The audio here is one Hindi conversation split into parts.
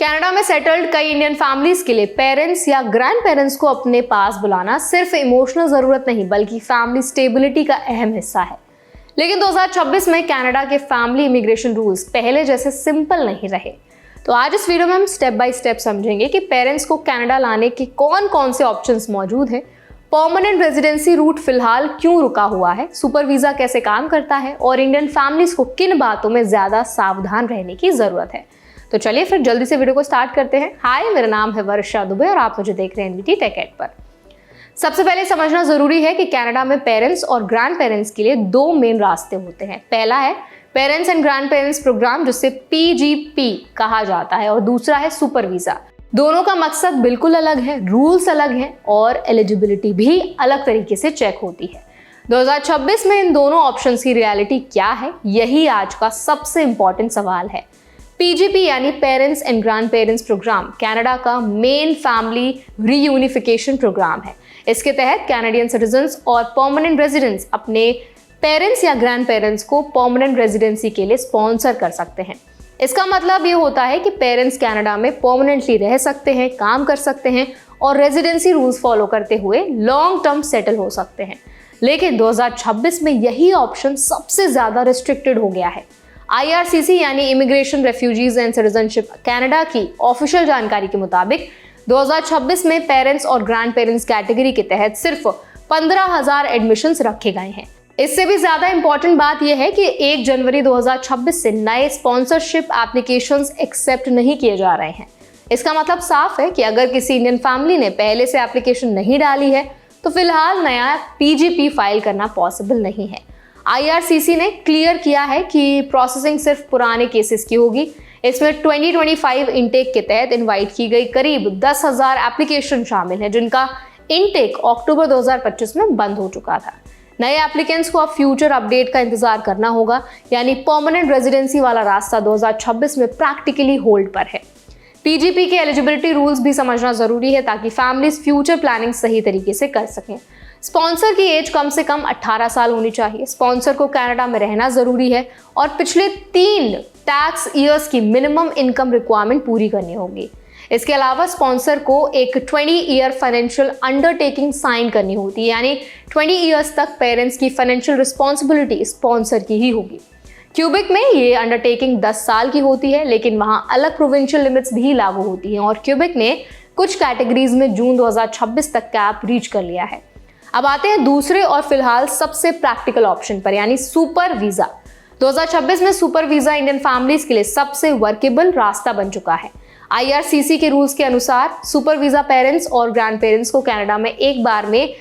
कनाडा में सेटल्ड कई इंडियन फैमिलीज के लिए पेरेंट्स या ग्रैंड पेरेंट्स को अपने पास बुलाना सिर्फ इमोशनल जरूरत नहीं बल्कि फैमिली स्टेबिलिटी का अहम हिस्सा है। लेकिन 2026 में कनाडा के फैमिली इमिग्रेशन रूल्स पहले जैसे सिंपल नहीं रहे। तो आज इस वीडियो में हम स्टेप बाय स्टेप समझेंगे कि पेरेंट्स को कनाडा लाने के कौन कौन से ऑप्शंस मौजूद हैं, परमानेंट रेजिडेंसी रूट फिलहाल क्यों रुका हुआ है, सुपर वीजा कैसे काम करता है और इंडियन फैमिलीज को किन बातों में ज्यादा सावधान रहने की जरूरत है। तो चलिए फिर जल्दी से वीडियो को स्टार्ट करते हैं। हाय, मेरा नाम है वर्षा दुबे और आप मुझे देख रहे हैं एनवीटी टेक एड पर। सबसे पहले समझना जरूरी है कि कनाडा में पेरेंट्स और ग्रैंड पेरेंट्स के लिए दो मेन रास्ते होते हैं। पहला है parents and grand parents programme, जिसे PGP कहा जाता है, और दूसरा है सुपर वीजा। दोनों का मकसद बिल्कुल अलग है, रूल्स अलग हैं और एलिजिबिलिटी भी अलग तरीके से चेक होती है। 2026 में इन दोनों ऑप्शंस की रियलिटी क्या है, यही आज का सबसे इंपॉर्टेंट सवाल है। PGP यानी parents and grand parents programme Canada का मेन फैमिली रीयूनिफिकेशन प्रोग्राम है। इसके तहत कैनेडियन सिटीजन्स और परमानेंट रेजिडेंट्स अपने पेरेंट्स या ग्रैंड पेरेंट्स को परमानेंट रेजिडेंसी के लिए स्पॉन्सर कर सकते हैं। इसका मतलब ये होता है कि पेरेंट्स कनाडा में परमानेंटली रह सकते हैं, काम कर सकते हैं और रेजिडेंसी रूल्स फॉलो करते हुए लॉन्ग टर्म सेटल हो सकते हैं। लेकिन 2026 में यही ऑप्शन सबसे ज्यादा रिस्ट्रिक्टेड हो गया है। IRCC यानी immigration, refugees and citizenship Canada की ऑफिशियल जानकारी के मुताबिक 2026 में पेरेंट्स और ग्रैंड पेरेंट्स कैटेगरी के तहत सिर्फ 15,000 एडमिशंस रखे गए हैं। इससे भी ज्यादा इंपॉर्टेंट बात यह है कि 1 जनवरी 2026 से नए स्पॉन्सरशिप एप्लीकेशंस एक्सेप्ट नहीं किए जा रहे हैं। इसका मतलब साफ है कि अगर किसी इंडियन फैमिली ने पहले से एप्लीकेशन नहीं डाली है तो फिलहाल नया PGP फाइल करना पॉसिबल नहीं है। IRCC ने क्लियर किया है कि प्रोसेसिंग सिर्फ पुराने केसेस की होगी। इसमें 2025 इनटेक के तहत इनवाइट की गई करीब 10,000 एप्लीकेशन शामिल हैं, जिनका इनटेक अक्टूबर 2025 में बंद हो चुका था। नए एप्लीकेंट्स को अब फ्यूचर अपडेट का इंतजार करना होगा, यानी परमानेंट रेजिडेंसी वाला रास्ता 2026 में प्रैक्टिकली होल्ड पर है। PGP के एलिजिबिलिटी रूल्स भी समझना जरूरी है ताकि फैमिलीज फ्यूचर प्लानिंग सही तरीके से कर सकें। स्पॉन्सर की एज कम से कम 18 साल होनी चाहिए। स्पॉन्सर को कनाडा में रहना जरूरी है और पिछले 3 टैक्स ईयर्स की मिनिमम इनकम रिक्वायरमेंट पूरी करनी होगी। इसके अलावा स्पॉन्सर को एक 20 ईयर फाइनेंशियल अंडरटेकिंग साइन करनी होती है, यानी 20 ईयर्स तक पेरेंट्स की फाइनेंशियल रिस्पॉन्सिबिलिटी स्पॉन्सर की ही होगी। क्यूबिक में ये अंडरटेकिंग 10 साल की होती है, लेकिन वहां अलग प्रोविंशियल लिमिट्स भी लागू होती हैं और क्यूबिक ने कुछ कैटेगरीज में जून 2026 तक कैप रीच कर लिया है। अब आते हैं दूसरे और फिलहाल सबसे प्रैक्टिकल ऑप्शन पर, यानी सुपर वीजा। 2026 में सुपर वीजा इंडियन फैमिलीज के लिए सबसे वर्केबल रास्ता बन चुका है। IRCC के रूल्स के अनुसार सुपर वीजा पेरेंट्स और ग्रैंड पेरेंट्स को कनाडा में एक बार में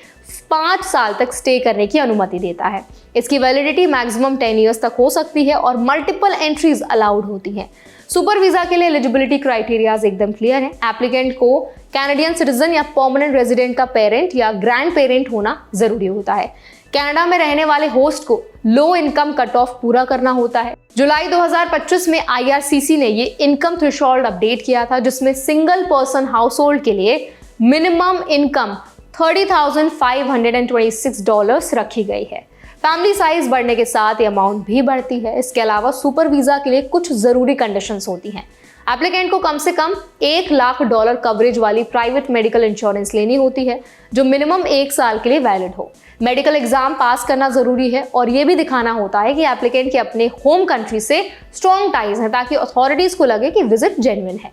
5 साल तक स्टे करने की अनुमति देता है। इसकी वैलिडिटी मैक्सिमम 10 ईयर्स तक हो सकती है और मल्टीपल एंट्रीज अलाउड होती हैं। सुपर वीजा के लिए एलिजिबिलिटी क्राइटेरियाज एकदम क्लियर है। एप्लीकेंट को कैनेडियन सिटीजन या परमानेंट रेजिडेंट का पेरेंट या ग्रैंड पेरेंट होना जरूरी होता है। कनाडा में रहने वाले होस्ट को लो इनकम कट ऑफ पूरा करना होता है। जुलाई 2025 में IRCC ने ये इनकम थ्रेशोल्ड अपडेट किया था, जिसमें सिंगल पर्सन हाउस होल्ड के लिए मिनिमम इनकम $30,526 रखी गई है। फैमिली साइज बढ़ने के साथ ये अमाउंट भी बढ़ती है। इसके अलावा सुपर वीजा के लिए कुछ जरूरी कंडीशंस होती हैं। एप्लीकेंट को कम से कम $1 लाख कवरेज वाली प्राइवेट मेडिकल इंश्योरेंस लेनी होती है, जो मिनिमम 1 साल के लिए वैलिड हो। मेडिकल एग्जाम पास करना जरूरी है और ये भी दिखाना होता है कि एप्लीकेंट के अपने होम कंट्री से स्ट्रॉन्ग टाइज हैं, ताकि अथॉरिटीज को लगे कि विजिट जेन्युइन है।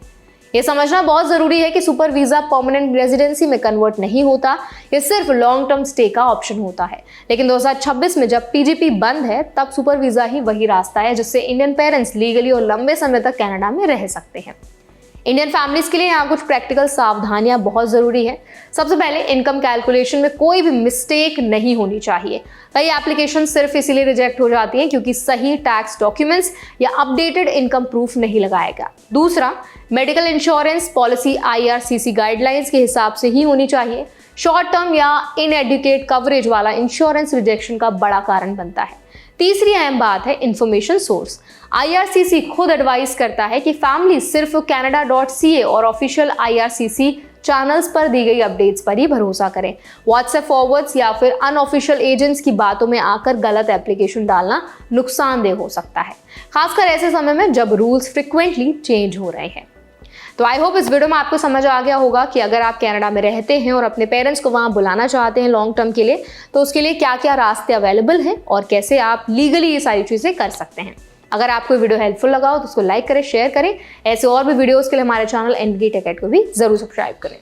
ये समझना बहुत जरूरी है कि सुपर वीजा परमानेंट रेजिडेंसी में कन्वर्ट नहीं होता, ये सिर्फ लॉन्ग टर्म स्टे का ऑप्शन होता है। लेकिन 2026 में जब PGP बंद है, तब सुपर वीजा ही वही रास्ता है जिससे इंडियन पेरेंट्स लीगली और लंबे समय तक कनाडा में रह सकते हैं। इंडियन फैमिलीज के लिए यहाँ कुछ प्रैक्टिकल सावधानियां बहुत जरूरी है। सबसे पहले इनकम कैलकुलेशन में कोई भी मिस्टेक नहीं होनी चाहिए। कई एप्लीकेशन सिर्फ इसीलिए रिजेक्ट हो जाती हैं क्योंकि सही टैक्स डॉक्यूमेंट्स या अपडेटेड इनकम प्रूफ नहीं लगाएगा। दूसरा, medical insurance policy IRCC guidelines के हिसाब से ही होनी चाहिए। शॉर्ट टर्म या इनएडुकेट कवरेज वाला इंश्योरेंस रिजेक्शन का बड़ा कारण बनता है। तीसरी अहम बात है इंफॉर्मेशन सोर्स। IRCC खुद एडवाइस करता है कि फैमिली सिर्फ canada.ca और ऑफिशियल IRCC चैनल्स पर दी गई अपडेट्स पर ही भरोसा करें। व्हाट्सएप फॉरवर्ड्स या फिर अनऑफिशियल एजेंट्स की बातों में आकर गलत एप्लीकेशन डालना नुकसानदेह हो सकता है, खासकर ऐसे समय में जब रूल्स फ्रिक्वेंटली चेंज हो रहे हैं। तो आई होप इस वीडियो में आपको समझ आ गया होगा कि अगर आप कनाडा में रहते हैं और अपने पेरेंट्स को वहाँ बुलाना चाहते हैं लॉन्ग टर्म के लिए, तो उसके लिए क्या क्या रास्ते अवेलेबल हैं और कैसे आप लीगली ये सारी चीज़ें कर सकते हैं। अगर आपको वीडियो हेल्पफुल लगा हो तो उसको लाइक करें, शेयर करें। ऐसे और भी वीडियोस के लिए हमारे चैनल एनबीटी टेक को भी जरूर सब्सक्राइब करें।